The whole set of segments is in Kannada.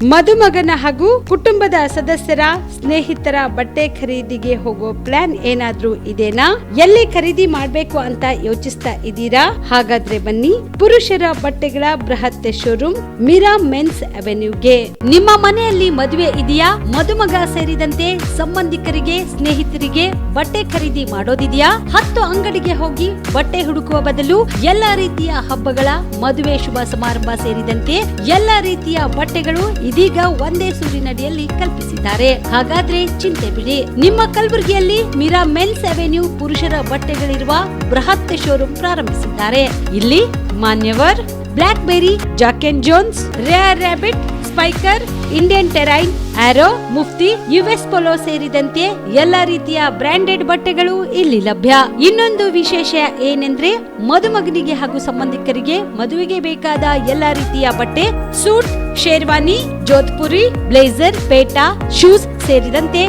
ಮದುಮಗನ ಹಾಗೂ ಕುಟುಂಬದ ಸದಸ್ಯರ ಸ್ನೇಹಿತರ ಬಟ್ಟೆ ಖರೀದಿಗೆ ಹೋಗೋ ಪ್ಲಾನ್ ಏನಾದ್ರೂ ಇದೆನಾ? ಎಲ್ಲಿ ಖರೀದಿ ಮಾಡ್ಬೇಕು ಅಂತ ಯೋಚಿಸ್ತಾ ಇದ್ದೀರಾ? ಹಾಗಾದ್ರೆ ಬನ್ನಿ ಪುರುಷರ ಬಟ್ಟೆಗಳ ಬೃಹತ್ ಶೋರೂಮ್ ಮೀರಾ ಮೆನ್ಸ್ ಅವೆನ್ಯೂಗೆ. ನಿಮ್ಮ ಮನೆಯಲ್ಲಿ ಮದುವೆ ಇದೆಯಾ? ಮದುಮಗ ಸೇರಿದಂತೆ ಸಂಬಂಧಿಕರಿಗೆ ಸ್ನೇಹಿತರಿಗೆ ಬಟ್ಟೆ ಖರೀದಿ ಮಾಡೋದಿದೆಯಾ? 10 ಅಂಗಡಿಗೆ ಹೋಗಿ ಬಟ್ಟೆ ಹುಡುಕುವ ಬದಲು ಎಲ್ಲಾ ರೀತಿಯ ಹಬ್ಬಗಳ ಮದುವೆ ಶುಭ ಸಮಾರಂಭ ಸೇರಿದಂತೆ ಎಲ್ಲಾ ರೀತಿಯ ಬಟ್ಟೆಗಳು ಇದೀಗ ಒಂದೇ ಸೂರಿನಡಿಯಲ್ಲಿ ಕಲ್ಪಿಸಿದ್ದಾರೆ. ಹಾಗಾದ್ರೆ ಚಿಂತೆ ಬಿಡಿ, ನಿಮ್ಮ ಕಲಬುರಗಿಯಲ್ಲಿ ಮೀರಾ ಮೆನ್ಸ್ ಅವೆನ್ಯೂ ಪುರುಷರ ಬಟ್ಟೆಗಳಿರುವ ಬೃಹತ್ ಶೋರೂಮ್ ಪ್ರಾರಂಭಿಸಿದ್ದಾರೆ. ಇಲ್ಲಿ Manyavar, Black Berry, Jack and Jones, Rare Rabbit, Spykar, Indian Terrain, Arrow, Mufti, US Polo ಸೇರಿದಂತೆ ಎಲ್ಲಾ ರೀತಿಯ ಬ್ರಾಂಡೆಡ್ ಬಟ್ಟೆಗಳು ಇಲ್ಲಿ ಲಭ್ಯ. ಇನ್ನೊಂದು ವಿಶೇಷ ಏನೆಂದ್ರೆ ಮದುಮಗನಿಗೆ ಹಾಗೂ ಸಂಬಂಧಿಕರಿಗೆ ಮದುವೆಗೆ ಬೇಕಾದ ಎಲ್ಲಾ ರೀತಿಯ ಬಟ್ಟೆ, ಸೂಟ್, ಶೇರ್ವಾನಿ, ಜೋಧ್ಪುರಿ, ಬ್ಲೇಸರ್, ಪೇಟಾ, ಶೂಸ್ ಸೇರಿದಂತೆ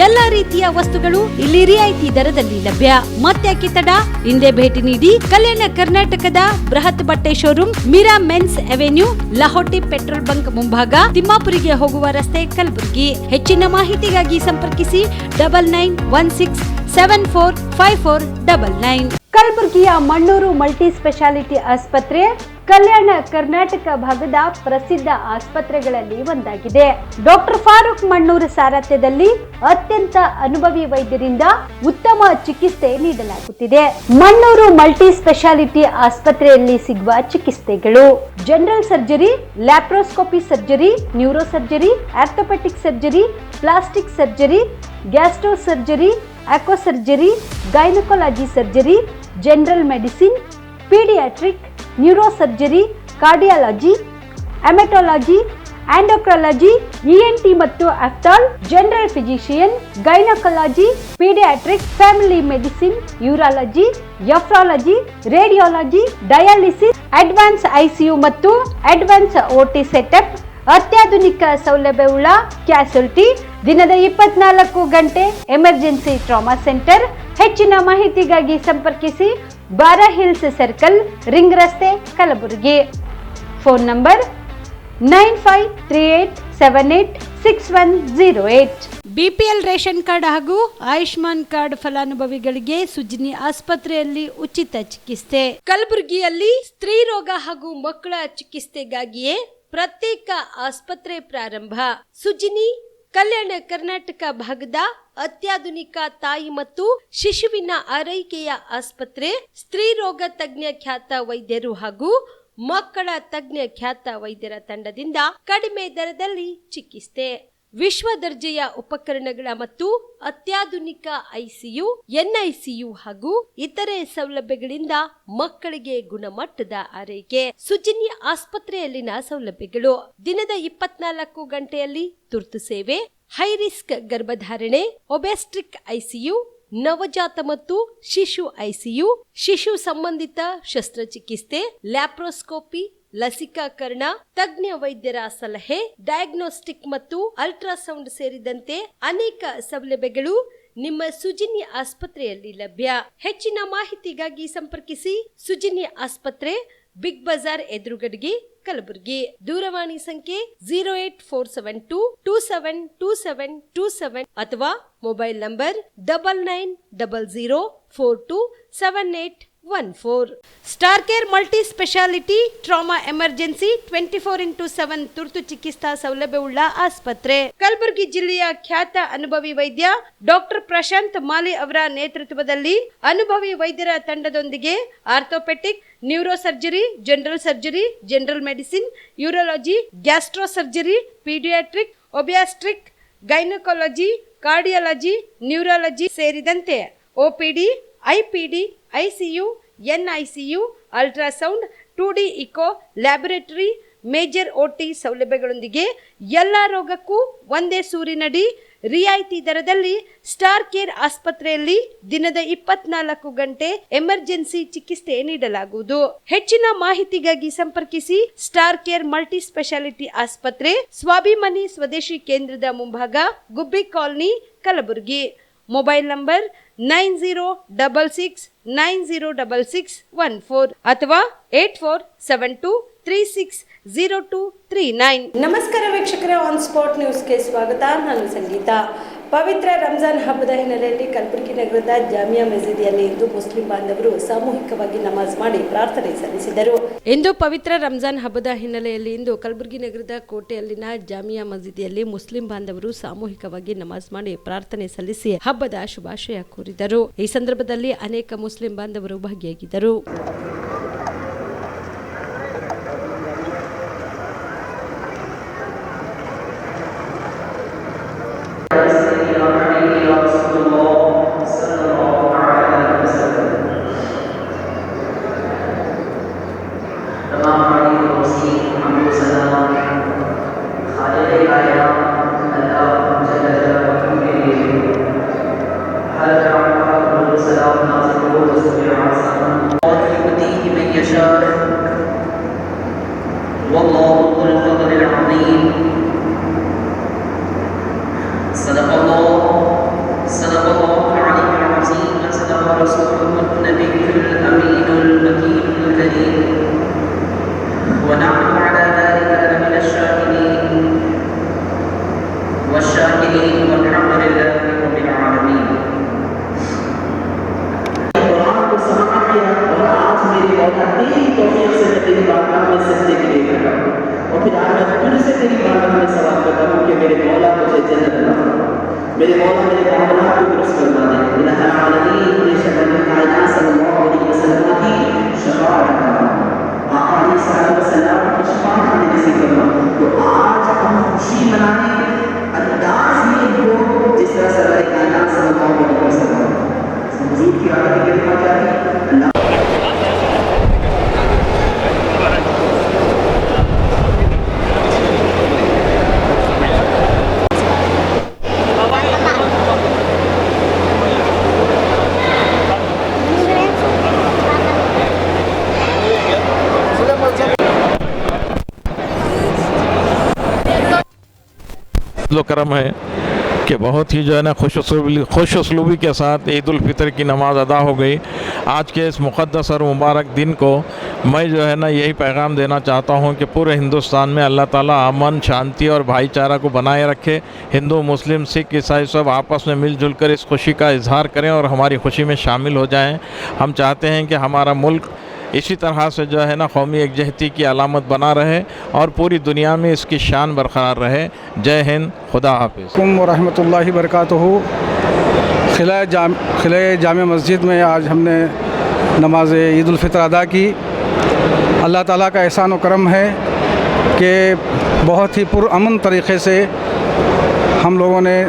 ಎಲ್ಲಾ ರೀತಿಯ ವಸ್ತುಗಳು ಇಲ್ಲಿ ರಿಯಾಯಿತಿ ದರದಲ್ಲಿ ಲಭ್ಯ. ಮತ್ತ್ಯಾಕೆ ತಡ, ಹಿಂದೆ ಭೇಟಿ ನೀಡಿ. ಕಲ್ಯಾಣ ಕರ್ನಾಟಕದ ಬೃಹತ್ ಬಟ್ಟೆ showroom Meera men's avenue, Lahoti petrol bunk ಮುಂಭಾಗ, ತಿಮ್ಮಾಪುರಿಗೆ ಹೋಗುವ ರಸ್ತೆ, ಕಲಬುರಗಿ. ಹೆಚ್ಚಿನ ಮಾಹಿತಿಗಾಗಿ ಸಂಪರ್ಕಿಸಿ 9916745499. ಕಲಬುರಗಿಯ ಮಣ್ಣೂರು ಮಲ್ಟಿ ಸ್ಪೆಷಾಲಿಟಿ ಆಸ್ಪತ್ರೆ ಕಲ್ಯಾಣ ಕರ್ನಾಟಕ ಭಾಗದ ಪ್ರಸಿದ್ಧ ಆಸ್ಪತ್ರೆಗಳಲ್ಲಿ ಒಂದಾಗಿದೆ. ಡಾಕ್ಟರ್ ಫಾರೂಕ್ ಮಣ್ಣೂರು ಸಾರಥ್ಯದಲ್ಲಿ ಅತ್ಯಂತ ಅನುಭವಿ ವೈದ್ಯರಿಂದ ಉತ್ತಮ ಚಿಕಿತ್ಸೆ ನೀಡಲಾಗುತ್ತಿದೆ. ಮಣ್ಣೂರು ಮಲ್ಟಿ ಸ್ಪೆಷಾಲಿಟಿ ಆಸ್ಪತ್ರೆಯಲ್ಲಿ ಸಿಗುವ ಚಿಕಿತ್ಸೆಗಳು: general surgery, laparoscopy surgery, neuro surgery, orthopaedic surgery, plastic surgery, gastro surgery, aqua surgery, gynaecology surgery, general medicine, paediatric, neuro surgery, cardiology, haematology, endocrinology, ENT ಮತ್ತು ophthal, general physician, gynaecology, paediatric, family medicine, urology, nephrology, radiology, dialysis, advance ICU ಮತ್ತು ಅಡ್ವಾನ್ಸ್ ಓಟಿ ಸೆಟಪ್, ಅತ್ಯಾಧುನಿಕ ಸೌಲಭ್ಯವುಳ್ಳ ಕ್ಯಾಸುಲಿಟಿ, ದಿನದ 24 ಗಂಟೆ ಎಮರ್ಜೆನ್ಸಿ ಟ್ರಾಮಾ ಸೆಂಟರ್. ಹೆಚ್ಚಿನ ಮಾಹಿತಿಗಾಗಿ ಸಂಪರ್ಕಿಸಿ ಬಾರಾ ಹಿಲ್ಸ್ ಸರ್ಕಲ್, ರಿಂಗ್ ರಸ್ತೆ, Kalaburagi. Phone number 9538786108. BPL ration card ಹಾಗೂ ಆಯುಷ್ಮಾನ್ ಕಾರ್ಡ್ ಫಲಾನುಭವಿಗಳಿಗೆ ಸುಜ್ನಿ ಆಸ್ಪತ್ರೆಯಲ್ಲಿ ಉಚಿತ ಚಿಕಿತ್ಸೆ. ಕಲಬುರಗಿಯಲ್ಲಿ ಸ್ತ್ರೀ ರೋಗ ಹಾಗೂ ಮಕ್ಕಳ ಚಿಕಿತ್ಸೆಗಾಗಿಯೇ ಪ್ರತ್ಯೇಕ ಆಸ್ಪತ್ರೆ ಪ್ರಾರಂಭ. ಸುಜಿನಿ ಕಲ್ಯಾಣ ಕರ್ನಾಟಕ ಭಾಗದ ಅತ್ಯಾಧುನಿಕ ತಾಯಿ ಮತ್ತು ಶಿಶುವಿನ ಆರೈಕೆಯ ಆಸ್ಪತ್ರೆ. ಸ್ತ್ರೀ ರೋಗ ತಜ್ಞ ಖ್ಯಾತ ವೈದ್ಯರು ಹಾಗೂ ಮಕ್ಕಳ ತಜ್ಞ ಖ್ಯಾತ ವೈದ್ಯರ ತಂಡದಿಂದ ಕಡಿಮೆ ದರದಲ್ಲಿ ಚಿಕಿತ್ಸೆ, ವಿಶ್ವ ದರ್ಜೆಯ ಉಪಕರಣಗಳ ಮತ್ತು ಅತ್ಯಾಧುನಿಕ ಐಸಿಯು, ಎನ್ಐಸಿಯು ಹಾಗೂ ಇತರೆ ಸೌಲಭ್ಯಗಳಿಂದ ಮಕ್ಕಳಿಗೆ ಗುಣಮಟ್ಟದ ಆರೈಕೆ. ಸುಜಿನಿ ಆಸ್ಪತ್ರೆಯಲ್ಲಿನ ಸೌಲಭ್ಯಗಳು: ದಿನದ 24 ಗಂಟೆಯಲ್ಲಿ ತುರ್ತು ಸೇವೆ, ಹೈ ರಿಸ್ಕ್ ಗರ್ಭಧಾರಣೆ, ಒಬೆಸ್ಟ್ರಿಕ್ ಐಸಿಯು, ನವಜಾತ ಮತ್ತು ಶಿಶು ಐಸಿಯು, ಶಿಶು ಸಂಬಂಧಿತ ಶಸ್ತ್ರಚಿಕಿತ್ಸೆ, ಲ್ಯಾಪ್ರೋಸ್ಕೋಪಿ, ಲಸಿಕಾಕರಣ, ತಜ್ಞ ವೈದ್ಯರ ಸಲಹೆ, ಡಯಾಗ್ನೋಸ್ಟಿಕ್ ಮತ್ತು ಅಲ್ಟ್ರಾಸೌಂಡ್ ಸೇರಿದಂತೆ ಅನೇಕ ಸೌಲಭ್ಯಗಳು ನಿಮ್ಮ ಸುಜಿನಿ ಆಸ್ಪತ್ರೆಯಲ್ಲಿ ಲಭ್ಯ. ಹೆಚ್ಚಿನ ಮಾಹಿತಿಗಾಗಿ ಸಂಪರ್ಕಿಸಿ ಸುಜಿನಿ ಆಸ್ಪತ್ರೆ, ಬಿಗ್ ಬಜಾರ್ ಎದುರುಗಡೆಗೆ, ಕಲಬುರಗಿ. ದೂರವಾಣಿ ಸಂಖ್ಯೆ 08472272727 ಅಥವಾ mobile number 9900427814. Star care multi speciality trauma emergency 24x7 ತುರ್ತು ಚಿಕಿತ್ಸಾ ಸೌಲಭ್ಯವುಳ್ಳ ಆಸ್ಪತ್ರೆ. ಕಲಬುರಗಿ ಜಿಲ್ಲೆಯ ಖ್ಯಾತ ಅನುಭವಿ ವೈದ್ಯ ಡಾಕ್ಟರ್ ಪ್ರಶಾಂತ್ ಮಾಲಿ ಅವರ ನೇತೃತ್ವದಲ್ಲಿ ಅನುಭವಿ ವೈದ್ಯರ ತಂಡದೊಂದಿಗೆ orthopaedic, neuro surgery, general surgery, general medicine, urology, gastro surgery, paediatric, obstetric, gynaecology, cardiology, neurology ಸೇರಿದಂತೆ OPD, IPD, ICU, NICU, ultrasound, 2D echo, laboratory, major OT ಸೌಲಭ್ಯಗಳೊಂದಿಗೆ ಎಲ್ಲಾ ರೋಗಕ್ಕೂ ಒಂದೇ ಸೂರಿನಡಿ ರಿಯಾಯಿತಿ ದರದಲ್ಲಿ ಸ್ಟಾರ್ ಕೇರ್ ಆಸ್ಪತ್ರೆಯಲ್ಲಿ ದಿನದ 24 ಗಂಟೆ ಎಮರ್ಜೆನ್ಸಿ ಚಿಕಿತ್ಸೆ ನೀಡಲಾಗುವುದು. ಹೆಚ್ಚಿನ ಮಾಹಿತಿಗಾಗಿ ಸಂಪರ್ಕಿಸಿ ಸ್ಟಾರ್ ಕೇರ್ ಮಲ್ಟಿ ಸ್ಪೆಷಾಲಿಟಿ ಆಸ್ಪತ್ರೆ, ಸ್ವಾಭಿಮಾನಿ ಸ್ವದೇಶಿ ಕೇಂದ್ರದ ಮುಂಭಾಗ, ಗುಬ್ಬಿ ಕಾಲನಿ, ಕಲಬುರಗಿ. ಮೊಬೈಲ್ ನಂಬರ್ 9066906614 ಅಥವಾ 8472 960239. ನಮಸ್ಕಾರ ವೀಕ್ಷಕರೇ, ಆನ್ ಸ್ಪಾಟ್ ನ್ಯೂಸ್ಗೆ ಸ್ವಾಗತ. ನಾನು ಸಂಗೀತ. ಪವಿತ್ರ ರಂಜಾನ್ ಹಬ್ಬದ ಹಿನ್ನೆಲೆಯಲ್ಲಿ ಕಲಬುರಗಿ ನಗರದ ಜಾಮಿಯಾ ಮಸೀದಿಯಲ್ಲಿ ಇಂದು ಮುಸ್ಲಿಂ ಬಾಂಧವರು ಸಾಮೂಹಿಕವಾಗಿ ನಮಾಜ್ ಮಾಡಿ ಪ್ರಾರ್ಥನೆ ಸಲ್ಲಿಸಿದರು. ಇಂದು ಪವಿತ್ರ ರಂಜಾನ್ ಹಬ್ಬದ ಹಿನ್ನೆಲೆಯಲ್ಲಿ ಇಂದು ಕಲಬುರಗಿ ನಗರದ ಕೋಟೆಯಲ್ಲಿನ ಜಾಮಿಯಾ ಮಸೀದಿಯಲ್ಲಿ ಮುಸ್ಲಿಂ ಬಾಂಧವರು ಸಾಮೂಹಿಕವಾಗಿ ನಮಾಜ್ ಮಾಡಿ ಪ್ರಾರ್ಥನೆ ಸಲ್ಲಿಸಿ ಹಬ್ಬದ ಶುಭಾಶಯ ಕೋರಿದರು. ಈ ಸಂದರ್ಭದಲ್ಲಿ ಅನೇಕ ಮುಸ್ಲಿಂ ಬಾಂಧವರು ಭಾಗಿಯಾಗಿದ್ದರು. मेरे मौला मेरे कामनात को दुरुस्त फरमा दे। इलाहा आलमीन बेशक अपने कायनात सल्लल्लाहु अलैहि वसल्लम की शफाअत फरमा। आका अलैहि सल्लम की शफाअत हमें नसीब फरमा। तो आज हम खुशी मनाने अंदाज में हो जिस तरह सरदार कायनात सल्लल्लाहु अलैहि वसल्लम हुजूर की आदत के मुताबिक अल्लाह करम है कि बहुत ही जो है ना खुश उसलूबी के साथ ईद उल फितर की नमाज़ अदा हो गई। आज के इस मुक़द्दस और मुबारक दिन को मैं जो है ना यही पैगाम देना चाहता हूँ कि पूरे हिंदुस्तान में अल्लाह ताला अमन, शांति और भाईचारा को बनाए रखे। हिंदू, मुस्लिम, सिख, ईसाई सब आपस में मिलजुल कर इस खुशी का इजहार करें और हमारी खुशी में शामिल हो जाएं। हम चाहते हैं कि हमारा मुल्क इसी तरह से जो है ना कौमी एकजहती की अलामत बना रहे और पूरी दुनिया में इसकी शान बरकरार रहे। जय हिंद, खुदा हाफिज़। व रहमतुल्लाहि बरकातहू। खिला जामिया मस्जिद में आज हमने नमाज ईद उल फितर अदा की। अल्लाह ताला का एहसान व करम है कि बहुत ही पुरअमन तरीक़े से हम लोगों ने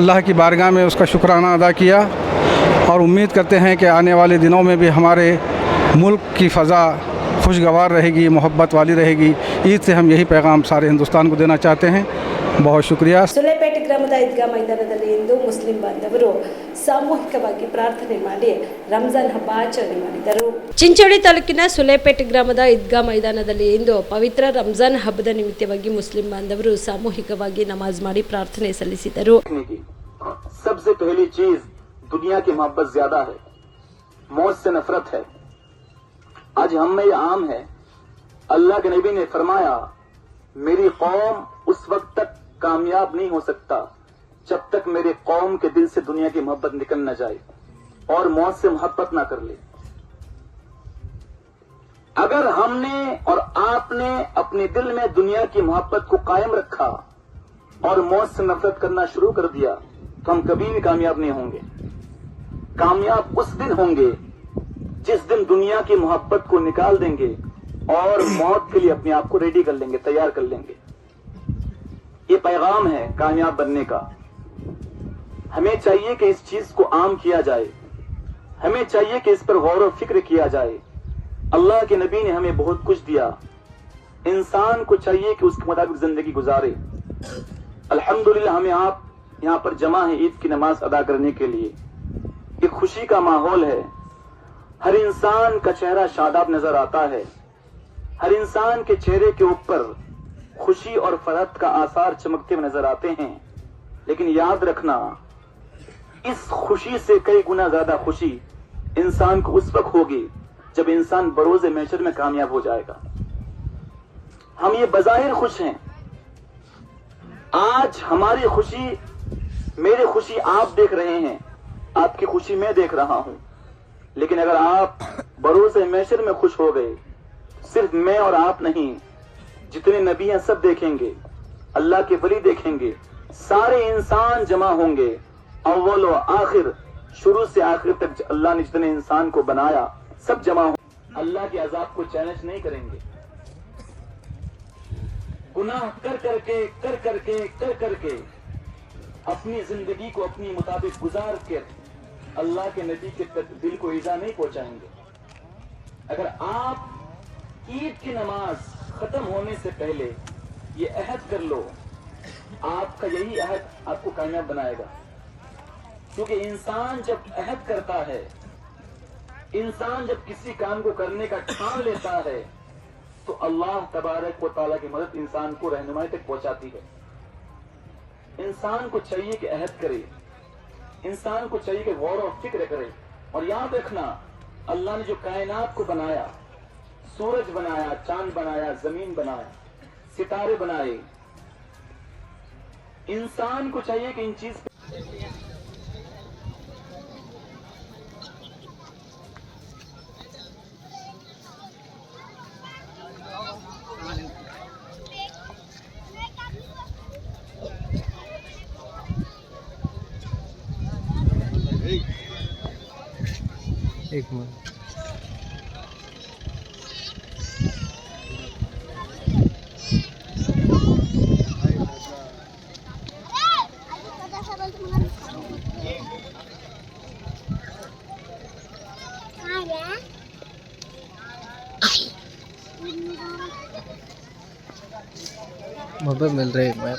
अल्लाह की बारगाह में उसका शुक्राना अदा किया और उम्मीद करते हैं कि आने वाले दिनों में भी हमारे मुल्क की फ़ज़ा खुशगवार रहेगी, मोहब्बत वाली रहेगी। ईद से हम यही पैगाम सारे हिंदुस्तान को देना चाहते हैं। बहुत शुक्रिया। ಸುಲೇಪೇಟೆ ಗ್ರಾಮದ ಈದ್ಗಾ ಮೈದಾನದಲ್ಲಿ ಇಂದು ಮುಸ್ಲಿಂ ಬಾಂಧವರು ಸಾಮೂಹಿಕವಾಗಿ ಪ್ರಾರ್ಥನೆ ಮಾಡಿ ರಂಜಾನ್ ಹಬ್ಬ ಆಚರಣೆ ಮಾಡಿದರು. ಚಿಂಚೋಳಿ ತಾಲೂಕಿನ ಸುಲೇಪೇಟೆ ಗ್ರಾಮದ ಈದ್ಗಾ ಮೈದಾನದಲ್ಲಿ ಇಂದು ಪವಿತ್ರ ರಂಜಾನ್ ಹಬ್ಬದ ನಿಮಿತ್ತವಾಗಿ ಮುಸ್ಲಿಂ ಬಾಂಧವರು ಸಾಮೂಹಿಕವಾಗಿ ನಮಾಜ್ ಮಾಡಿ ಪ್ರಾರ್ಥನೆ ಸಲ್ಲಿಸಿದರು. सबसे पहली चीज दुनिया की मोहब्बत ज्यादा है, मौत से नफरत है। आज हम में ये आम है। अल्लाह के नबी ने फरमाया, मेरी कौम उस वक्त तक कामयाब नहीं हो सकता जब तक मेरे कौम के दिल से दुनिया की मोहब्बत निकल न जाए और मौत से मोहब्बत ना कर ले। अगर हमने और आपने अपने दिल में दुनिया की मोहब्बत को कायम रखा और मौत से नफरत करना शुरू कर दिया तो हम कभी भी कामयाब नहीं होंगे। कामयाब उस दिन होंगे जिस दिन दुनिया की मोहब्बत को निकाल देंगे और मौत के लिए अपने आप को रेडी कर लेंगे, तैयार कर लेंगे। ये पैगाम है कामयाब बनने का। हमें चाहिए कि इस चीज को आम किया जाए, हमें चाहिए कि इस पर गौर व फिक्र किया जाए। अल्लाह के नबी ने हमें बहुत कुछ दिया, इंसान को चाहिए कि उसके मुताबिक जिंदगी गुजारे। अल्हम्दुलिल्लाह हमें आप यहाँ पर जमा है ईद की नमाज अदा करने के लिए। एक खुशी का माहौल है, हर इंसान का चेहरा शादाब नजर आता है, हर इंसान के चेहरे के ऊपर खुशी और फरहत का आसार चमकते हुए नजर आते हैं। लेकिन याद रखना, इस खुशी से कई गुना ज्यादा खुशी इंसान को उस वक्त होगी जब इंसान बरोज़े महशर में कामयाब हो जाएगा। हम ये बज़ाहिर खुश हैं। आज हमारी खुशी, मेरी खुशी आप देख रहे हैं, आपकी खुशी मैं देख रहा हूं। लेकिन अगर आप बरोज़े महशर में खुश हो गए, सिर्फ मैं और आप नहीं, जितने नबी हैं सब देखेंगे, अल्लाह के वली देखेंगे, सारे इंसान जमा होंगे, अव्वल व आखिर, शुरू से आखिर तक अल्लाह ने जितने इंसान को बनाया सब जमा हो, अल्लाह के अजाब को चैलेंज नहीं करेंगे। गुनाह कर करके अपनी जिंदगी को अपनी मुताबिक गुजार कर अल्लाह के नबी के तक दिल को ईजा नहीं पहुंचाएंगे। अगर आप ईद की नमाज खत्म होने से पहले ये अहद कर लो, आपका यही अहद आपको कामयाब बनाएगा। क्योंकि इंसान जब अहद करता है, इंसान जब किसी काम को करने का ठान लेता है, तो अल्लाह तबारक व तआला की मदद इंसान को रहनुमाई तक पहुंचाती है। इंसान को चाहिए कि अहद करे, इंसान को चाहिए कि गौर और फिक्र करे। और याद रखना, अल्लाह ने जो कायनात को बनाया, सूरज बनाया, चांद बनाया, जमीन बनाया, सितारे बनाए, इंसान को चाहिए कि इन चीज एक मिनट। ಮೊಬೈಲ್ मिल रही है।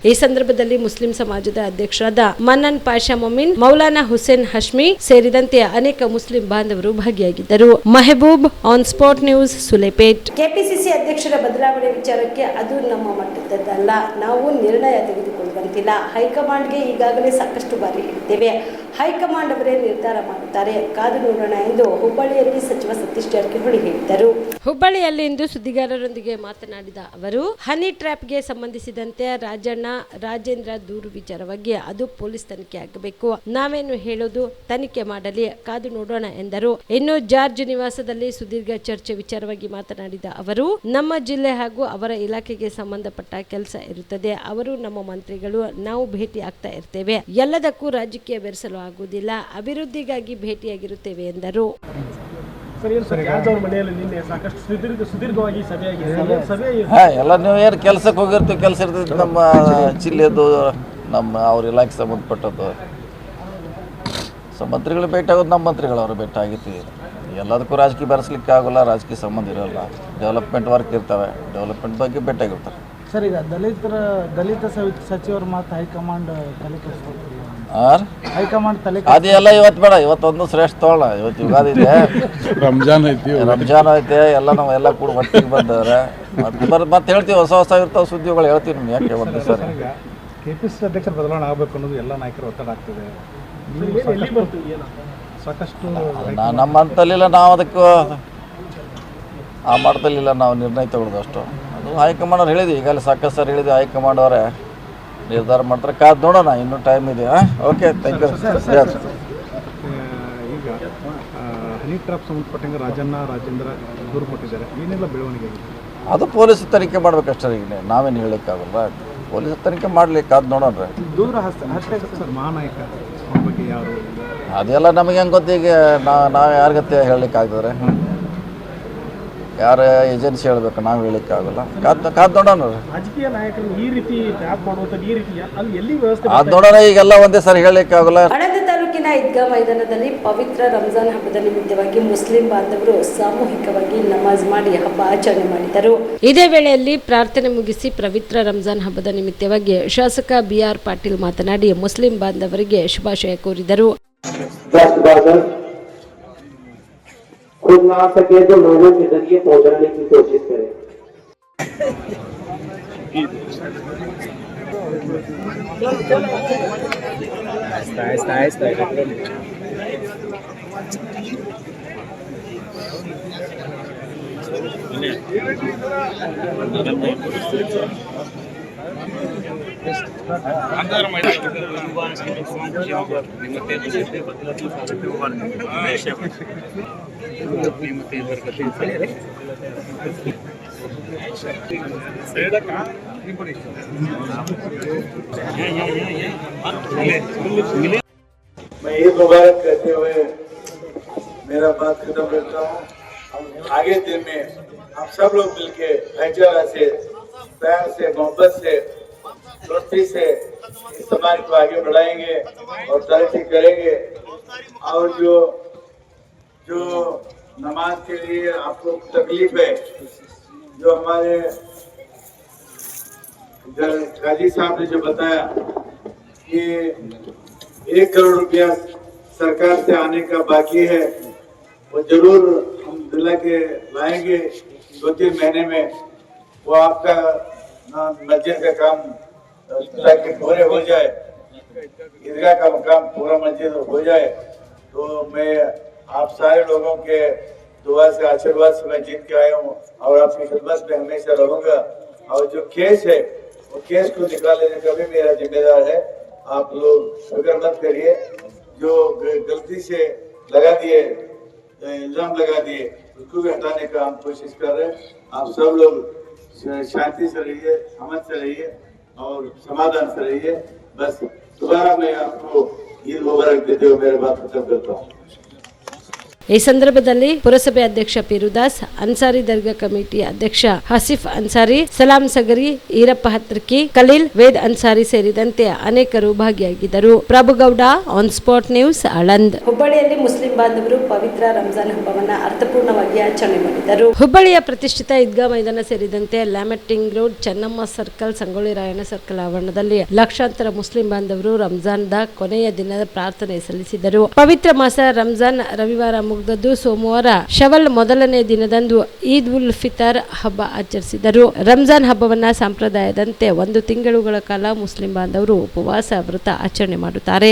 ಈ ಸಂದರ್ಭದಲ್ಲಿ ಮುಸ್ಲಿಂ ಸಮಾಜದ ಅಧ್ಯಕ್ಷರಾದ ಮನ್ನನ್ ಪಾಷಾ ಮೊಮಿನ್, ಮೌಲಾನಾ ಹುಸೇನ್ ಹಶ್ಮಿ ಸೇರಿದಂತೆ ಅನೇಕ ಮುಸ್ಲಿಂ ಬಾಂಧವರು ಭಾಗಿಯಾಗಿದ್ದರು. Mehboob, on spot news, Sulepet. KPCC ಅಧ್ಯಕ್ಷರ ಬದಲಾವಣೆ ವಿಚಾರಕ್ಕೆ ಅದು ನಮ್ಮ ಮಟ್ಟದಲ್ಲ, ನಾವು ನಿರ್ಣಯ ತೆಗೆದುಕೊಳ್ಳುವಂತಿಲ್ಲ. ಹೈಕಮಾಂಡ್ಗೆ ಈಗಾಗಲೇ ಸಾಕಷ್ಟು ಬಾರಿ ಹೇಳಿದ್ದೇವೆ, ಹೈಕಮಾಂಡ್ ಅವರೇ ನಿರ್ಧಾರ ಮಾಡುತ್ತಾರೆ, ಕಾದು ನೋಡೋಣ ಎಂದು ಹುಬ್ಬಳ್ಳಿಯಲ್ಲಿ ಸಚಿವ ಸತೀಶ್ ಜಾರಕಿಹೊಳಿ ಹೇಳಿದರು. ಹುಬ್ಬಳ್ಳಿಯಲ್ಲಿಂದು ಸುದ್ದಿಗಾರರೊಂದಿಗೆ ಮಾತನಾಡಿದ ಅವರು, ಹನಿ ಟ್ರ್ಯಾಪ್ಗೆ ಸಂಬಂಧಿಸಿದಂತೆ ರಾಜೇಂದ್ರ ದೂರು ವಿಚಾರವಾಗಿ ಅದು ಪೊಲೀಸ್ ತನಿಖೆ ಆಗಬೇಕು. ನಾವೇನು ಹೇಳೋದು, ತನಿಖೆ ಮಾಡಲಿ, ಕಾದು ನೋಡೋಣ ಎಂದರು. ಇನ್ನು ಜಾರ್ಜ್ ನಿವಾಸದಲ್ಲಿ ಸುದೀರ್ಘ ಚರ್ಚೆ ವಿಚಾರವಾಗಿ ಮಾತನಾಡಿದ ಅವರು, ನಮ್ಮ ಜಿಲ್ಲೆ ಹಾಗೂ ಅವರ ಇಲಾಖೆಗೆ ಸಂಬಂಧಪಟ್ಟ ಕೆಲಸ ಇರುತ್ತದೆ. ಅವರು ನಮ್ಮ ಮಂತ್ರಿಗಳು, ನಾವು ಭೇಟಿ ಆಗ್ತಾ ಇರ್ತೇವೆ. ಎಲ್ಲದಕ್ಕೂ ರಾಜಕೀಯ ಬೆರೆಸಲು ಆಗುವುದಿಲ್ಲ, ಅಭಿವೃದ್ಧಿಗಾಗಿ ಭೇಟಿಯಾಗಿರುತ್ತೇವೆ ಎಂದರು. ಎಲ್ಲ ನೀವು ಏನು ಕೆಲಸಕ್ಕೆ ಹೋಗಿರ್ತೀವಿ, ಕೆಲಸ ಇರ್ತೈತಿ ನಮ್ಮ ಜಿಲ್ಲೆದು, ನಮ್ಮ ಅವ್ರ ಇಲಾಖೆ ಸಂಬಂಧಪಟ್ಟದ್ದು. ಮಂತ್ರಿಗಳು ಭೇಟಿ ಆಗೋದು ನಮ್ಮ ಮಂತ್ರಿಗಳು ಅವರು ಭೇಟಿ ಆಗಿರ್ತೀವಿ. ಎಲ್ಲದಕ್ಕೂ ರಾಜಕೀಯ ಬೆರೆಸ್ಲಿಕ್ಕೆ ಆಗೋಲ್ಲ, ರಾಜಕೀಯ ಸಂಬಂಧ ಇರೋಲ್ಲ. ಡೆವಲಪ್ಮೆಂಟ್ ವರ್ಕ್ ಇರ್ತವೆ, ಡೆವಲಪ್ಮೆಂಟ್ ಬಗ್ಗೆ ಭೇಟಿಯಾಗಿರ್ತಾರೆ. ಸರ್, ಈಗ ದಲಿತ ಸಚಿವರು ಮತ್ತು ಹೈಕಮಾಂಡ್ ತಲೆ ಹೈಕಮಾಂಡ್ ತಲೆ ಅದೆಲ್ಲ ಇವತ್ತು ಬೇಡ, ಇವತ್ತೊಂದು ಶ್ರೇಷ್ಠ ತೋಳ. ಇವತ್ತು ಯುಗಾದಿ ಇದೆ, ರಂಜಾನ್ ಐತೆ, ಎಲ್ಲ ನಾವು ಎಲ್ಲ ಕೂಡ ಒಟ್ಟಿಗೆ ಬಂದವ್ರೆ. ಮತ್ತೆ ಹೇಳ್ತೀವಿ, ಹೊಸ ಇರ್ತಾವೆ ಸುದ್ದಿಗಳು ಹೇಳ್ತೀವಿ ನಿಮ್ಗೆ. ಯಾಕೆ ಒಂದು ಸರ್ ಕೆಪಿಸಿಸಿ ಅಧ್ಯಕ್ಷರ ಬದಲಾವಣೆ ಆಗಬೇಕು ಅನ್ನೋದು ಎಲ್ಲ ನಾಯಕರ ಒತ್ತಡ ಆಗ್ತದೆ. ಸಾಕಷ್ಟು ನಮ್ಮ ಅಂತಲಿಲ್ಲ, ನಾವು ಅದಕ್ಕೆ ಆ ಮಟ್ಟದಲ್ಲಿಲ್ಲ ನಾವು ನಿರ್ಣಯ ತಗೊಳ್ಳೋದು ಅಷ್ಟು. ಅದು ಹೈಕಮಾಂಡ್ ಅವ್ರು ಹೇಳಿದ್ವಿ, ಈಗಲೇ ಸಾಕಷ್ಟು ಸರ್ ಹೇಳಿದ್ವಿ, ಹೈಕಮಾಂಡ್ ಅವರೇ ನಿರ್ಧಾರ ಮಾಡ್ತಾರೆ, ಕಾದು ನೋಡೋಣ, ಇನ್ನೂ ಟೈಮ್ ಇದೆ. Okay, thank you. ಈಗ ಹನಿ ಟ್ರಾಪ್ ಸಂಬಂಧಪಟ್ಟಂಗೆ ರಾಜೇಂದ್ರ ದೂರು ಕೊಟ್ಟಿದ್ದಾರೆ, ಏನೆಲ್ಲ ಬೆಳವಣಿಗೆ ಆಗಿದೆ? ಅದು ಪೊಲೀಸ್ ತನಿಖೆ ಮಾಡ್ಬೇಕಷ್ಟೇ. ಈಗ ನಾವೇನು ಹೇಳೋಕ್ಕಾಗಲ್ಲ, ಪೊಲೀಸ್ ತನಿಖೆ ಮಾಡಲಿಕ್ಕೆ ಕಾದು ನೋಡೋಣ. ದೂರ ಹತ್ಯೆ ಸರ್, ಮಹಾನಾಯಕ ಬಗ್ಗೆ ಯಾರು ಅದೆಲ್ಲ ನಮಗೆ ಹೆಂಗೆ ಗೊತ್ತು. ಈಗ ನಾವು ಯಾರಿಗತ್ತೆ ಹೇಳಲಿಕ್ಕೆ ಆಗ್ತದೆ? ಯಾರ ಏಜೆನ್ಸಿ ಹೇಳಬೇಕು, ನಾವು ಹೇಳಲಿಕ್ಕೆ ಆಗೋಲ್ಲ. ಕಾದು ನೋಡೋಣ. ರಾಜಕೀಯ ನಾಯಕರು ಈ ರೀತಿ ಟ್ಯಾಪ್ ಮಾಡುವಂಥದ್ದು, ಈ ರೀತಿ ಅಲ್ಲಿ ಎಲ್ಲಿ ವ್ಯವಸ್ಥೆ ಅದು ನೋಡೋಣ. ಈಗೆಲ್ಲ ಒಂದೇ ಸರಿ ಹೇಳಲಿಕ್ಕೆ ಆಗೋಲ್ಲ. ಆಳಂದ ತಾಲೂಕಿನ ಈದ್ಗಾ ಮೈದಾನದಲ್ಲಿ ಪವಿತ್ರ ರಂಜಾನ್ ಹಬ್ಬದ ನಿಮಿತ್ತವಾಗಿ ಮುಸ್ಲಿಂ ಬಾಂಧವರು ಸಾಮೂಹಿಕವಾಗಿ ನಮಾಜ್ ಮಾಡಿ ಹಬ್ಬ ಆಚರಣೆ ಮಾಡಿದರು. ಇದೇ ವೇಳೆಯಲ್ಲಿ ಪ್ರಾರ್ಥನೆ ಮುಗಿಸಿ ಪವಿತ್ರ ರಂಜಾನ್ ಹಬ್ಬದ ನಿಮಿತ್ತವಾಗಿ ಶಾಸಕ ಬಿಆರ್ ಪಾಟೀಲ್ ಮಾತನಾಡಿ ಮುಸ್ಲಿಂ ಬಾಂಧವರಿಗೆ ಶುಭಾಶಯ ಕೋರಿದರು. खुद ना सके तो लोगों के जरिए पहुंचाने की कोशिश करें। आहिस्ता मैं ईद मुबारक कहते हुए मेरा बात खत्म करता हूँ। आगे दिन में हम सब लोग मिलके भाईचारा से, प्यार से, मोहब्बत से, दोस्ती से इस समाज को आगे बढ़ाएंगे और तरक्की करेंगे। और जो नमाज के लिए आपको तकलीफ है, जो हमारे काजी साहब ने जो बताया कि 1 करोड़ रुपया सरकार से आने का बाकी है, वो जरूर हम दिला के लाएंगे 2-3 महीने में। वो आपका मस्जिद का काम ताकि पूरे हो जाए, ईदगाह का काम पूरा मस्जिद हो जाए, तो मैं आप सारे लोगों के दुआ से, आशीर्वाद से मैं जीत के आया हूँ और आपकी खिदमत में हमेशा रहूंगा। और जो केस है वो केस को निकालने का भी मेरा जिम्मेदार है। आप लोग फिक्र मत करिए, जो गलती से लगा दिए, इल्जाम लगा दिए, उसको भी हटाने का हम कोशिश कर रहे हैं। आप सब लोग शांति से रहिए, अमन से रहिए और समाधान से रहिए। बस दोबारा मैं आपको ईद मुबारक देते हुए मेरे बात खत्म करता हूँ। ಈ ಸಂದರ್ಭದಲ್ಲಿ ಪುರಸಭೆ ಅಧ್ಯಕ್ಷ ಪಿರುದಾಸ್, ಅನ್ಸಾರಿ ದರ್ಗಾ ಕಮಿಟಿ ಅಧ್ಯಕ್ಷ ಹಸೀಫ್ ಅನ್ಸಾರಿ, ಸಲಾಂ ಸಗರಿ, ಈರಪ್ಪ ಹತ್ರಕಿ, ಖಲೀಲ್, ವೇದ್ ಅನ್ಸಾರಿ ಸೇರಿದಂತೆ ಅನೇಕರು ಭಾಗಿಯಾಗಿದ್ದರು. Prabhugouda, on spot news, Aland. ಹುಬ್ಬಳ್ಳಿಯಲ್ಲಿ ಮುಸ್ಲಿಂ ಬಾಂಧವರು ಪವಿತ್ರ ರಂಜಾನ್ ಹಬ್ಬವನ್ನು ಅರ್ಥಪೂರ್ಣವಾಗಿ ಆಚರಣೆ ಮಾಡಿದರು. ಹುಬ್ಬಳ್ಳಿಯ ಪ್ರತಿಷ್ಠಿತ ಈದ್ಗಾ ಮೈದಾನ ಸೇರಿದಂತೆ Lamington road, Chennamma circle, Sangolli Rayanna circle ಆವರಣದಲ್ಲಿ ಲಕ್ಷಾಂತರ ಮುಸ್ಲಿಂ ಬಾಂಧವರು ರಂಜಾನ್ದ ಕೊನೆಯ ದಿನದ ಪ್ರಾರ್ಥನೆ ಸಲ್ಲಿಸಿದರು. ಪವಿತ್ರ ಮಾಸ ರಂಜಾನ್ ರವಿವಾರ ಮುಗಿದದ್ದು ಸೋಮವಾರ ಶವಲ್ ಮೊದಲನೇ ದಿನದಂದು ಈದ್ ಉಲ್ ಫಿತರ್ ಹಬ್ಬ ಆಚರಿಸಿದರು. ರಂಜಾನ್ ಹಬ್ಬವನ್ನ ಸಂಪ್ರದಾಯದಂತೆ 1 ತಿಂಗಳುಗಳ ಕಾಲ ಮುಸ್ಲಿಂ ಬಾಂಧವರು ಉಪವಾಸ ವ್ರತ ಆಚರಣೆ ಮಾಡುತ್ತಾರೆ.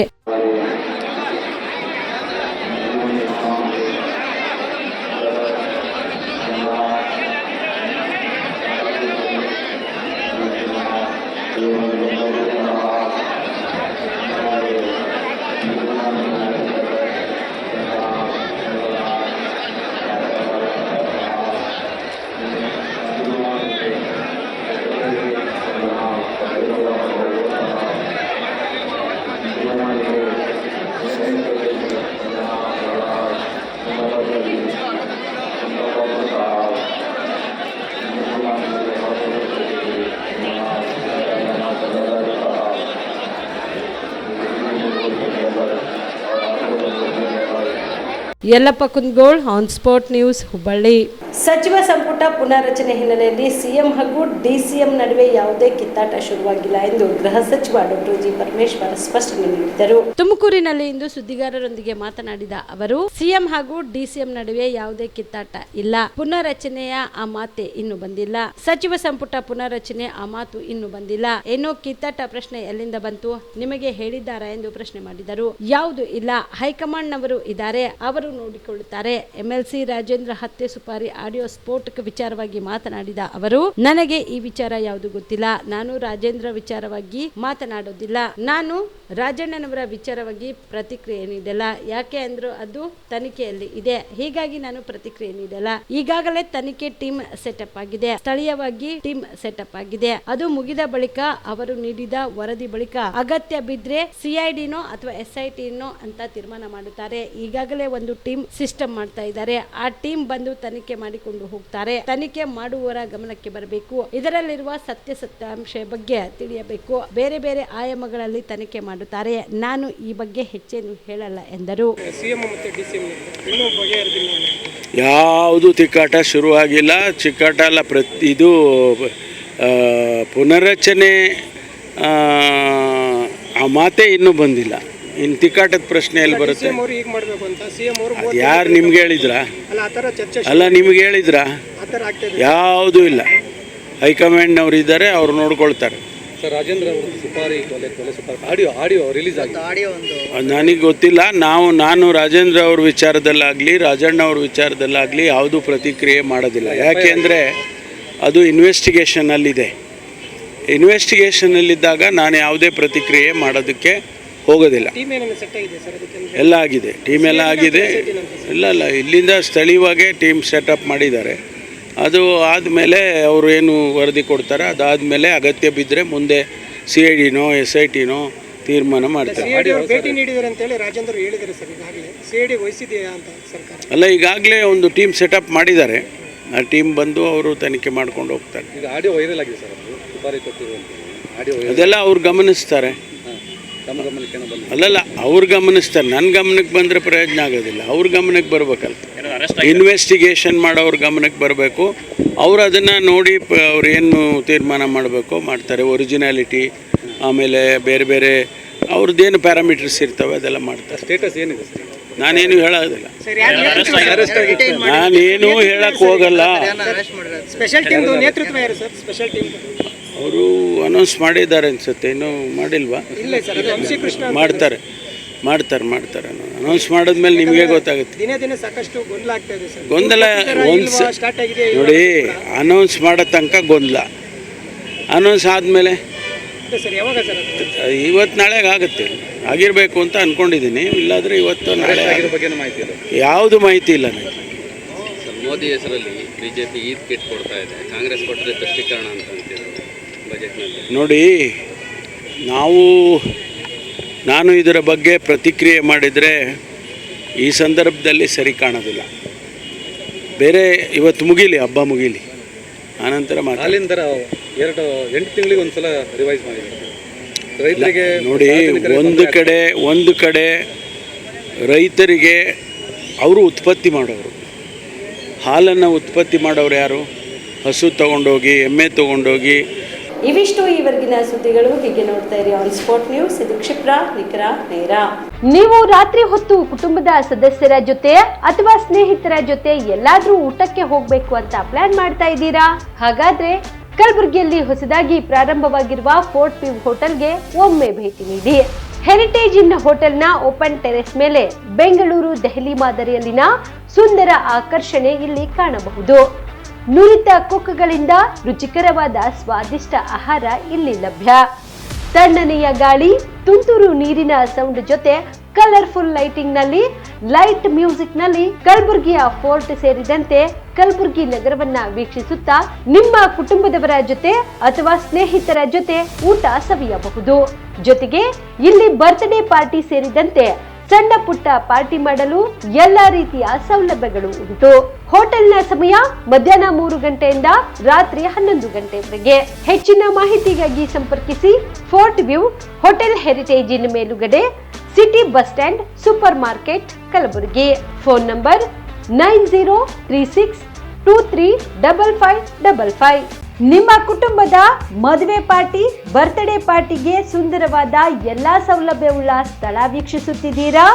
Yallappa Kundagol, on spot news, Hubballi. ಸಚಿವ ಸಂಪುಟ ಪುನಾರಚನೆ ಹಿನ್ನೆಲೆಯಲ್ಲಿ ಸಿಎಂ ಹಾಗೂ ಡಿಸಿಎಂ ನಡುವೆ ಯಾವುದೇ ಕಿತ್ತಾಟ ಶುರುವಾಗಿಲ್ಲ ಎಂದು ಗೃಹ ಸಚಿವ ಡಾಕ್ಟರ್ ಜಿ ಪರಮೇಶ್ವರ್ ಸ್ಪಷ್ಟನೆ ನೀಡಿದರು. ತುಮಕೂರಿನಲ್ಲಿ ಇಂದು ಸುದ್ದಿಗಾರರೊಂದಿಗೆ ಮಾತನಾಡಿದ ಅವರು, ಸಿಎಂ ಹಾಗೂ ಡಿಸಿಎಂ ನಡುವೆ ಯಾವುದೇ ಕಿತ್ತಾಟ ಇಲ್ಲ. ಪುನರ್ರಚನೆಯ ಆ ಮಾತೆ ಇನ್ನು ಬಂದಿಲ್ಲ. ಸಚಿವ ಸಂಪುಟ ಪುನರ್ರಚನೆ ಆ ಮಾತು ಇನ್ನು ಬಂದಿಲ್ಲ. ಏನೋ ಕಿತ್ತಾಟ ಪ್ರಶ್ನೆ ಎಲ್ಲಿಂದ ಬಂತು? ನಿಮಗೆ ಹೇಳಿದ್ದಾರಾ ಎಂದು ಪ್ರಶ್ನೆ ಮಾಡಿದರು. ಯಾವುದು ಇಲ್ಲ, ಹೈಕಮಾಂಡ್ ನವರು ಇದ್ದಾರೆ, ಅವರು ನೋಡಿಕೊಳ್ಳುತ್ತಾರೆ. ಎಂಎಲ್ಸಿ ರಾಜೇಂದ್ರ ಹತ್ಯೆ ಸುಪಾರಿ ಆಡಿಯೋ ಸ್ಫೋಟಕ ವಿಚಾರವಾಗಿ ಮಾತನಾಡಿದ ಅವರು, ನನಗೆ ಈ ವಿಚಾರ ಯಾವುದು ಗೊತ್ತಿಲ್ಲ. ನಾನು ರಾಜೇಂದ್ರ ವಿಚಾರವಾಗಿ ಮಾತನಾಡೋದಿಲ್ಲ. ನಾನು ರಾಜಣ್ಣನವರ ವಿಚಾರವಾಗಿ ಪ್ರತಿಕ್ರಿಯೆ ನೀಡಲ್ಲ. ಯಾಕೆ ಅಂದ್ರು ಅದು ತನಿಖೆಯಲ್ಲಿ ಇದೆ, ಹೀಗಾಗಿ ನಾನು ಪ್ರತಿಕ್ರಿಯೆ ನೀಡಲ್ಲ. ಈಗಾಗಲೇ ತನಿಖೆ ಟೀಮ್ ಸೆಟಪ್ ಆಗಿದೆ, ಸ್ಥಳೀಯವಾಗಿ ಟೀಮ್ ಸೆಟಪ್ ಆಗಿದೆ. ಅದು ಮುಗಿದ ಬಳಿಕ ಅವರು ನೀಡಿದ ವರದಿ ಬಳಿಕ ಅಗತ್ಯ ಬಿದ್ರೆ ಸಿಐಡಿನೋ ಅಥವಾ SITನೋ ಅಂತ ತೀರ್ಮಾನ ಮಾಡುತ್ತಾರೆ. ಈಗಾಗಲೇ ಒಂದು ಟೀಮ್ ಸಿಸ್ಟಮ್ ಮಾಡ್ತಾ ಇದ್ದಾರೆ. ಆ ಟೀಮ್ ಬಂದು ತನಿಖೆ ಮಾಡಿಕೊಂಡು ಹೋಗ್ತಾರೆ. ತನಿಖೆ ಮಾಡುವವರ ಗಮನಕ್ಕೆ ಬರಬೇಕು. ಇದರಲ್ಲಿರುವ ಸತ್ಯಾಂಶ ಬಗ್ಗೆ ತಿಳಿಯಬೇಕು. ಬೇರೆ ಬೇರೆ ಆಯಾಮಗಳಲ್ಲಿ ತನಿಖೆ ಮಾಡುತ್ತಾರೆ. ನಾನು ಈ ಬಗ್ಗೆ ಹೆಚ್ಚೇನು ಹೇಳಲ್ಲ ಎಂದರು. ಯಾವುದು ತಿಕ್ಕಾಟ ಶುರುವಾಗಿಲ್ಲ, ಚಿಕ್ಕಾಟ ಅಲ್ಲ. ಇದು ಪುನರ್ರಚನೆ ಆ ಮಾತೇ ಇನ್ನೂ ಬಂದಿಲ್ಲ. ಇನ್ನು ತಿಕ್ಕಾಟದ ಪ್ರಶ್ನೆ ಎಲ್ಲಿ ಬರುತ್ತೆ? ಯಾರು ನಿಮ್ಗೆ ಹೇಳಿದ್ರಾ? ಅಲ್ಲ, ನಿಮ್ಗೆ ಹೇಳಿದ್ರಾ? ಯಾವುದೂ ಇಲ್ಲ. ಹೈಕಮಾಂಡ್ನವ್ರು ಇದ್ದಾರೆ, ಅವ್ರು ನೋಡ್ಕೊಳ್ತಾರೆ. ಸರ್ ರಾಜೇಂದ್ರ ಅವರು ಸುಪಾರಿ ಕೊಲೆ ಸುಪಾರಿ ಆಡಿಯೋ ರಿಲೀಸ್ ಆಗಿದೆ. ನನಗೆ ಗೊತ್ತಿಲ್ಲ. ನಾನು ರಾಜೇಂದ್ರ ಅವ್ರ ವಿಚಾರದಲ್ಲಾಗಲಿ ರಾಜಣ್ಣ ಅವ್ರ ವಿಚಾರದಲ್ಲಾಗಲಿ ಯಾವುದೂ ಪ್ರತಿಕ್ರಿಯೆ ಮಾಡೋದಿಲ್ಲ. ಯಾಕೆಂದರೆ ಅದು ಇನ್ವೆಸ್ಟಿಗೇಷನಲ್ಲಿದೆ. ಇನ್ವೆಸ್ಟಿಗೇಷನಲ್ಲಿದ್ದಾಗ ನಾನು ಯಾವುದೇ ಪ್ರತಿಕ್ರಿಯೆ ಮಾಡೋದಕ್ಕೆ ಹೋಗೋದಿಲ್ಲ. ಎಲ್ಲ ಆಗಿದೆ, ಟೀಮ್ ಎಲ್ಲ ಆಗಿದೆ. ಇಲ್ಲ ಇಲ್ಲಿಂದ ಸ್ಥಳೀಯವಾಗೇ ಟೀಮ್ ಸೆಟಪ್ ಮಾಡಿದ್ದಾರೆ. ಅದು ಆದಮೇಲೆ ಅವರು ಏನು ವರದಿ ಕೊಡ್ತಾರೆ, ಅದಾದಮೇಲೆ ಅಗತ್ಯ ಬಿದ್ದರೆ ಮುಂದೆ CIDನೋ SITನೋ ತೀರ್ಮಾನ ಮಾಡ್ತಾರೆ. ಭೇಟಿ ನೀಡಿದ್ದಾರೆ ಅಂತೇಳಿ ರಾಜೇಂದ್ರ ಹೇಳಿದ್ದಾರೆ ಸರ್. ಈಗಾಗಲೇ CID ವಹಿಸಿದೆಯಾ ಅಂತ ಸರ್ಕಾರ? ಅಲ್ಲ, ಈಗಾಗಲೇ ಒಂದು ಟೀಮ್ ಸೆಟಪ್ ಮಾಡಿದ್ದಾರೆ. ಆ ಟೀಮ್ ಬಂದು ಅವರು ತನಿಖೆ ಮಾಡ್ಕೊಂಡು ಹೋಗ್ತಾರೆ. ಈಗ ಆಡಿಯೋ ವೈರಲ್ ಆಗಿದೆ ಸರ್, ಅದು ಸುಪಾರಿ ಕೊಟ್ಟಿರುವಂಥ ಆಡಿಯೋ ಅದೆಲ್ಲ ಅವ್ರು ಗಮನಿಸ್ತಾರೆ. ತಮ್ಮ ಗಮನಕ್ಕೆ ಬಂದು ಅಲ್ಲಲ್ಲ, ಅವ್ರು ಗಮನಿಸ್ತಾರೆ. ನನ್ನ ಗಮನಕ್ಕೆ ಬಂದರೆ ಪ್ರಯೋಜನ ಆಗೋದಿಲ್ಲ. ಅವ್ರ ಗಮನಕ್ಕೆ ಬರಬೇಕಲ್ಲ. ಇನ್ವೆಸ್ಟಿಗೇಷನ್ ಮಾಡೋವ್ರ ಗಮನಕ್ಕೆ ಬರಬೇಕು. ಅವರು ಅದನ್ನು ನೋಡಿ ಅವ್ರು ಏನು ತೀರ್ಮಾನ ಮಾಡಬೇಕು ಮಾಡ್ತಾರೆ. ಒರಿಜಿನಾಲಿಟಿ, ಆಮೇಲೆ ಬೇರೆ ಬೇರೆ ಅವ್ರದ್ದೇನು ಪ್ಯಾರಾಮೀಟರ್ಸ್ ಇರ್ತವೆ ಅದೆಲ್ಲ ಮಾಡ್ತಾರೆ. ಸ್ಟೇಟಸ್ ಏನಿದೆ ಸರ್? ನಾನೇನು ಹೇಳೋದಿಲ್ಲ, ನಾನೇನು ಹೇಳಕ್ಕೆ ಹೋಗಲ್ಲ. ಸ್ಪೆಷಲ್ ಟೀಮ್ ನೇತೃತ್ವ ಯಾರು ಸರ್? ಸ್ಪೆಷಲ್ ಟೀಮ್ ಅವರು ಅನೌನ್ಸ್ ಮಾಡಿದ್ದಾರೆ ಅನ್ಸುತ್ತೆ, ಇನ್ನೂ ಮಾಡಿಲ್ವಾ? ಇಲ್ಲ ಸರ್, ಅದು ವಂಶೀಕೃಷ್ಣ ಮಾಡ್ತಾರೆ. ಅನೌನ್ಸ್ ಮಾಡಿದ್ಮೇಲೆ ನಿಮಗೆ ಗೊತ್ತಾಗುತ್ತೆ. ದಿನೇ ಸಾಕಷ್ಟು ಗೊಂದಲ ಆಗ್ತಾ ಇದೆ ಸರ್. ಗೊಂದಲ ಸ್ಟಾರ್ಟ್ ಆಗಿದೆ ನೋಡಿ, ಅನೌನ್ಸ್ ಮಾಡೋ ತನಕ ಗೊಂದಲ. ಅನೌನ್ಸ್ ಆದಮೇಲೆ ಸರ್ ಯಾವಾಗ ಸರ್? ಇವತ್ತು ನಾಳೆಗೆ ಆಗುತ್ತೆ, ಆಗಿರಬೇಕು ಅಂತ ಅಂದ್ಕೊಂಡಿದ್ದೀನಿ. ಇಲ್ಲಾಂದರೆ ಇವತ್ತು ನಾಳೆ ಬಗ್ಗೆ ಮಾಹಿತಿ ಇಲ್ಲ, ಯಾವುದು ಮಾಹಿತಿ ಇಲ್ಲ ನನಗೆ. ಸರ್, ಮೋದಿ ಹೆಸರಲ್ಲಿ BJP ಈದ್ ಕಿಟ್ ಕೊಡ್ತಾ ಇದೆ, ಕಾಂಗ್ರೆಸ್ ಕೊಟ್ಟರೆ ತುಷ್ಟೀಕರಣ ಅಂತ ಅಂತಿದ್ರು ಬಜೆಟ್ನಲ್ಲಿ. ನೋಡಿ, ನಾನು ಇದರ ಬಗ್ಗೆ ಪ್ರತಿಕ್ರಿಯೆ ಮಾಡಿದರೆ ಈ ಸಂದರ್ಭದಲ್ಲಿ ಸರಿ ಕಾಣೋದಿಲ್ಲ. ಬೇರೆ ಇವತ್ತು ಮುಗೀಲಿ, ಹಬ್ಬ ಮುಗೀಲಿ, ಆನಂತರ ಅಲ್ಲಿಂದ 8 ತಿಂಗಳಿಗೆ ಒಂದ್ಸಲ ರಿವೈಸ್ ಮಾಡಿದ್ದಾರೆ ರೈತರಿಗೆ. ನೋಡಿ, ಒಂದು ಕಡೆ ರೈತರಿಗೆ ಅವರು ಉತ್ಪತ್ತಿ ಮಾಡೋರು, ಹಾಲನ್ನು ಉತ್ಪತ್ತಿ ಮಾಡೋರು ಯಾರು? ಹಸು ತೊಗೊಂಡೋಗಿ, ಎಮ್ಮೆ ತೊಗೊಂಡೋಗಿ. ಇವಿಷ್ಟು ಈವರೆಗಿನ ಸುದ್ದಿಗಳು. ಹೀಗೆ ನೋಡ್ತಾ ಇರಿ ಆನ್ ಸ್ಪಾಟ್ ನ್ಯೂಸ್. ಇದು ಕ್ಷಿಪ್ರ, ನಿಖರ, ನೇರ. ನೀವು ರಾತ್ರಿ ಹೊತ್ತು ಕುಟುಂಬದ ಸದಸ್ಯರ ಜೊತೆ ಅಥವಾ ಸ್ನೇಹಿತರ ಜೊತೆ ಎಲ್ಲಾದ್ರೂ ಊಟಕ್ಕೆ ಹೋಗ್ಬೇಕು ಅಂತ ಪ್ಲಾನ್ ಮಾಡ್ತಾ ಇದ್ದೀರಾ? ಹಾಗಾದ್ರೆ ಕಲಬುರಗಿಯಲ್ಲಿ ಹೊಸದಾಗಿ ಪ್ರಾರಂಭವಾಗಿರುವ ಫೋರ್ಟ್ ವ್ಯೂ ಹೋಟೆಲ್ಗೆ ಒಮ್ಮೆ ಭೇಟಿ ನೀಡಿ. ಹೆರಿಟೇಜ್ ಇನ್ ಹೋಟೆಲ್ನ ಓಪನ್ ಟೆರೆಸ್ ಮೇಲೆ ಬೆಂಗಳೂರು ದೆಹಲಿ ಮಾದರಿಯಲ್ಲಿನ ಸುಂದರ ಆಕರ್ಷಣೆ ಇಲ್ಲಿ ಕಾಣಬಹುದು. ನುರಿತ ಕುಕ್ಗಳಿಂದ ರುಚಿಕರವಾದ ಸ್ವಾದಿಷ್ಟ ಆಹಾರ ಇಲ್ಲಿ ಲಭ್ಯ. ತಣ್ಣನೆಯ ಗಾಳಿ, ತುಂತುರು ನೀರಿನ ಸೌಂಡ್ ಜೊತೆ ಕಲರ್ಫುಲ್ ಲೈಟಿಂಗ್ ನಲ್ಲಿ, ಲೈಟ್ ಮ್ಯೂಸಿಕ್ ನಲ್ಲಿ ಕಲಬುರಗಿಯ ಫೋರ್ಟ್ ಸೇರಿದಂತೆ ಕಲಬುರಗಿ ನಗರವನ್ನ ವೀಕ್ಷಿಸುತ್ತಾ ನಿಮ್ಮ ಕುಟುಂಬದವರ ಜೊತೆ ಅಥವಾ ಸ್ನೇಹಿತರ ಜೊತೆ ಊಟ ಸವಿಯಬಹುದು. ಜೊತೆಗೆ ಇಲ್ಲಿ ಬರ್ತ್ಡೇ ಪಾರ್ಟಿ ಸೇರಿದಂತೆ ಸಣ್ಣ ಪುಟ್ಟ ಪಾರ್ಟಿ ಮಾಡಲು ಎಲ್ಲಾ ರೀತಿಯ ಸೌಲಭ್ಯಗಳು ಉಂಟು. ಹೋಟೆಲ್ನ ಸಮಯ ಮಧ್ಯಾಹ್ನ 3 ಗಂಟೆಯಿಂದ ರಾತ್ರಿ 11 ಗಂಟೆವರೆಗೆ. ಹೆಚ್ಚಿನ ಮಾಹಿತಿಗಾಗಿ ಸಂಪರ್ಕಿಸಿ ಫೋರ್ಟ್ ವ್ಯೂ ಹೋಟೆಲ್, ಹೆರಿಟೇಜ್ ಇನ್ ಮೇಲುಗಡೆ, city bus stand, super market, Kalaburagi. Phone number 9036235555. ನಿಮ್ಮ ಕುಟುಂಬದ ಮದುವೆ ಪಾರ್ಟಿ, ಬರ್ತ್ಡೇ ಪಾರ್ಟಿಗೆ ಸುಂದರವಾದ ಎಲ್ಲಾ ಸೌಲಭ್ಯವುಳ್ಳ ಸ್ಥಳ ವೀಕ್ಷಿಸುತ್ತಿದ್ದೀರಾ?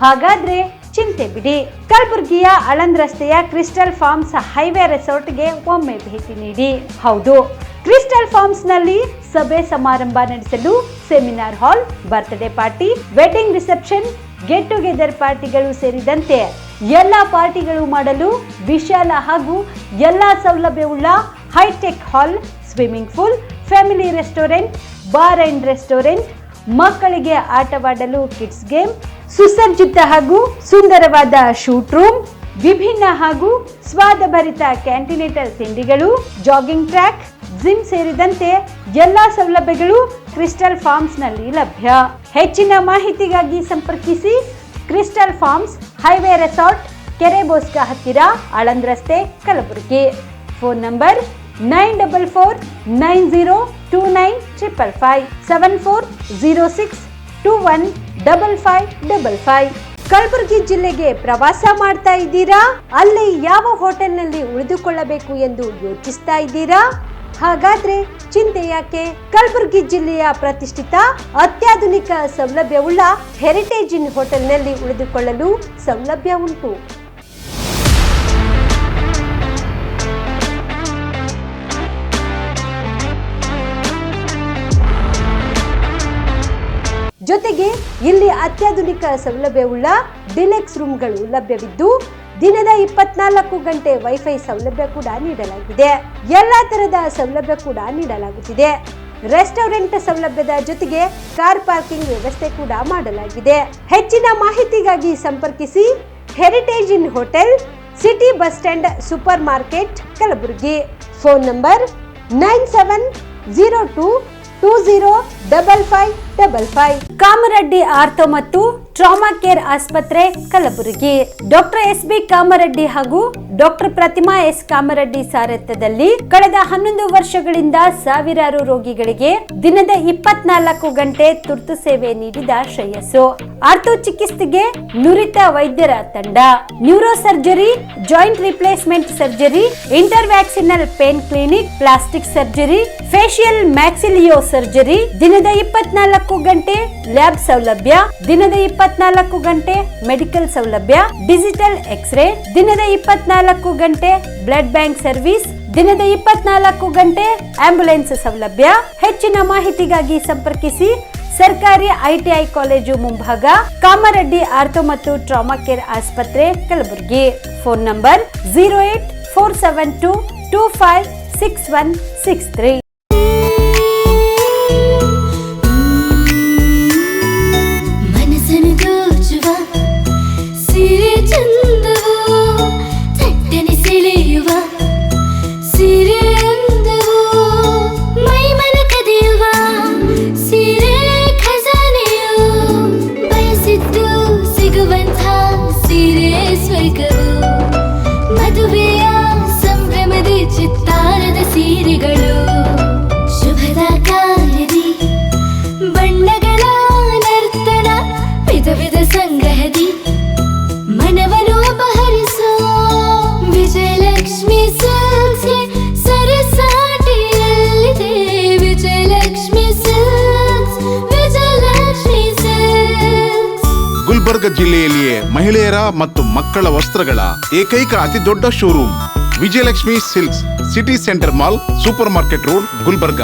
ಹಾಗಾದ್ರೆ ಚಿಂತೆ ಬಿಡಿ. ಕಲಬುರಗಿಯ ಆಳಂದ್ ರಸ್ತೆಯ ಕ್ರಿಸ್ಟಲ್ ಫಾರ್ಮ್ಸ್ ಹೈವೇ ರೆಸಾರ್ಟ್ಗೆ ಒಮ್ಮೆ ಭೇಟಿ ನೀಡಿ. ಹೌದು, ಕ್ರಿಸ್ಟಲ್ ಫಾರ್ಮ್ಸ್ ನಲ್ಲಿ ಸಭೆ ಸಮಾರಂಭ ನಡೆಸಲು seminar hall, birthday party, wedding reception, get together ಪಾರ್ಟಿಗಳು ಸೇರಿದಂತೆ ಎಲ್ಲಾ ಪಾರ್ಟಿಗಳು ಮಾಡಲು ವಿಶಾಲ ಹಾಗೂ ಎಲ್ಲಾ ಸೌಲಭ್ಯವುಳ್ಳ hitech hall, swimming pool, family restaurant, bar and restaurant, ಮಕ್ಕಳಿಗೆ ಆಟವಾಡಲು ಕಿಡ್ಸ್ ಗೇಮ್, ಸುಸಜ್ಜಿತ ಹಾಗೂ ಸುಂದರವಾದ ಶೂಟ್ ರೂಮ್, ವಿಭಿನ್ನ ಹಾಗೂ ಸ್ವಾದಭರಿತ ಕ್ಯಾಂಟಿನೇಟಲ್ ತಿಂಡಿಗಳು, ಜಾಗಿಂಗ್ ಟ್ರ್ಯಾಕ್, ಜಿಮ್ ಸೇರಿದಂತೆ ಎಲ್ಲಾ ಸೌಲಭ್ಯಗಳು ಕ್ರಿಸ್ಟಲ್ ಫಾರ್ಮ್ಸ್ ನಲ್ಲಿ ಲಭ್ಯ. ಹೆಚ್ಚಿನ ಮಾಹಿತಿಗಾಗಿ ಸಂಪರ್ಕಿಸಿ ಕ್ರಿಸ್ಟಲ್ ಫಾರ್ಮ್ಸ್ ಹೈವೇ ರೆಸಾರ್ಟ್, ಕೆರೆ ಬೋಸ್ಕ ಹತ್ತಿರ, ಆಳಂದ್ ರಸ್ತೆ, ಕಲಬುರಗಿ. Phone number 9490295555 7406215555. ಕಲಬುರಗಿ ಜಿಲ್ಲೆಗೆ ಪ್ರವಾಸ ಮಾಡ್ತಾ ಇದ್ದೀರಾ? ಅಲ್ಲಿ ಯಾವ ಹೋಟೆಲ್ನಲ್ಲಿ ಉಳಿದುಕೊಳ್ಳಬೇಕು ಎಂದು ಯೋಚಿಸ್ತಾ ಇದ್ದೀರಾ? ಹಾಗಾದ್ರೆ ಚಿಂತೆ ಯಾಕೆ? ಕಲಬುರಗಿ ಜಿಲ್ಲೆಯ ಪ್ರತಿಷ್ಠಿತ ಅತ್ಯಾಧುನಿಕ ಸೌಲಭ್ಯವುಳ್ಳ ಹೆರಿಟೇಜ್ ಇನ್ ಹೋಟೆಲ್ನಲ್ಲಿ ಉಳಿದುಕೊಳ್ಳಲು ಸೌಲಭ್ಯ ಉಂಟು. ಜೊತೆಗೆ ಇಲ್ಲಿ ಅತ್ಯಾಧುನಿಕ ಸೌಲಭ್ಯವುಳ್ಳ ಡಿಲೆಕ್ಸ್ ರೂಮ್ಗಳು ಲಭ್ಯವಿದ್ದು ದಿನದ 24 ಗಂಟೆ ವೈಫೈ ಸೌಲಭ್ಯ ಕೂಡ ನೀಡಲಾಗಿದೆ. ಎಲ್ಲಾ ತರಹದ ಸೌಲಭ್ಯ ಕೂಡ ನೀಡಲಾಗುತ್ತಿದೆ. ರೆಸ್ಟೋರೆಂಟ್ ಸೌಲಭ್ಯದ ಜೊತೆಗೆ ಕಾರ್ ಪಾರ್ಕಿಂಗ್ ವ್ಯವಸ್ಥೆ ಕೂಡ ಮಾಡಲಾಗಿದೆ. ಹೆಚ್ಚಿನ ಮಾಹಿತಿಗಾಗಿ ಸಂಪರ್ಕಿಸಿ heritage inn hotel, city bus stand, super market, Kalaburagi. Phone number 9702205555. Kamareddy ortho ಮತ್ತು ಟ್ರಾಮಾ ಕೇರ್ ಆಸ್ಪತ್ರೆ, ಕಲಬುರಗಿ. ಡಾಕ್ಟರ್ SB ಕಾಮರೆಡ್ಡಿ ಹಾಗೂ ಡಾಕ್ಟರ್ ಪ್ರತಿಮಾ S ಕಾಮರೆಡ್ಡಿ ಸಾರಥ್ಯದಲ್ಲಿ ಕಳೆದ 11 ವರ್ಷಗಳಿಂದ ಸಾವಿರಾರು ರೋಗಿಗಳಿಗೆ ದಿನದ 24 ಗಂಟೆ ತುರ್ತು ಸೇವೆ ನೀಡಿದ ಶ್ರೇಯಸ್ಸು. ಆರ್ಥೋ ಚಿಕಿತ್ಸೆಗೆ ನುರಿತ ವೈದ್ಯರ ತಂಡ, neuro surgery, joint replacement surgery, interventional pain clinic, plastic surgery, facial maxillo surgery, ದಿನದ 24 ಗಂಟೆ ಲ್ಯಾಬ್ ಸೌಲಭ್ಯ, ದಿನದ 24 ಗಂಟೆ ಮೆಡಿಕಲ್ ಸೌಲಭ್ಯ, ಡಿಜಿಟಲ್ ಎಕ್ಸ್ರೇ, ದಿನದ 24 ಗಂಟೆ ಬ್ಲಡ್ ಬ್ಯಾಂಕ್ ಸರ್ವಿಸ್, ದಿನದ 24 ಗಂಟೆ ಆಂಬ್ಯುಲೆನ್ಸ್ ಸೌಲಭ್ಯ. ಹೆಚ್ಚಿನ ಮಾಹಿತಿಗಾಗಿ ಸಂಪರ್ಕಿಸಿ ಸರ್ಕಾರಿ ITI ಕಾಲೇಜು ಮುಂಭಾಗ, ಕಾಮರೆಡ್ಡಿ ಆರ್ಥೋ ಮತ್ತು ಟ್ರಾಮಾ ಕೇರ್ ಆಸ್ಪತ್ರೆ, ಕಲಬುರಗಿ. Phone number 08472256163. ಮದುವೆಯ ಸಂಭ್ರಮದ ಚಿತ್ತಾರದ ಸೀರೆಗಳು, ಶುಭದ ಕಾರ್ಯದಿ ಬಣ್ಣಗಳ ನರ್ತನ, ವಿಧ ವಿಧ ಸಂಗ್ರಹದಿ ಮನವನ್ನು ಅಪಹರಿಸೋ ವಿಜಯಲಕ್ಷ್ಮಿ ಸಿಲ್ಕ್ಸ್ ಸರಸಾಟಿಯಲ್ಲಿದೆ. Vijayalakshmi silks, Vijayalakshmi silks. ಗುಲ್ಬರ್ಗ ಜಿಲ್ಲೆಯಲ್ಲಿಯೇ ಮಹಿಳೆಯರ ಮತ್ತು ಮಕ್ಕಳ ವಸ್ತ್ರಗಳ ಏಕೈಕ ಅತಿ ದೊಡ್ಡ showroom Vijayalakshmi silks, city centre mall, super market road, Gulbarga.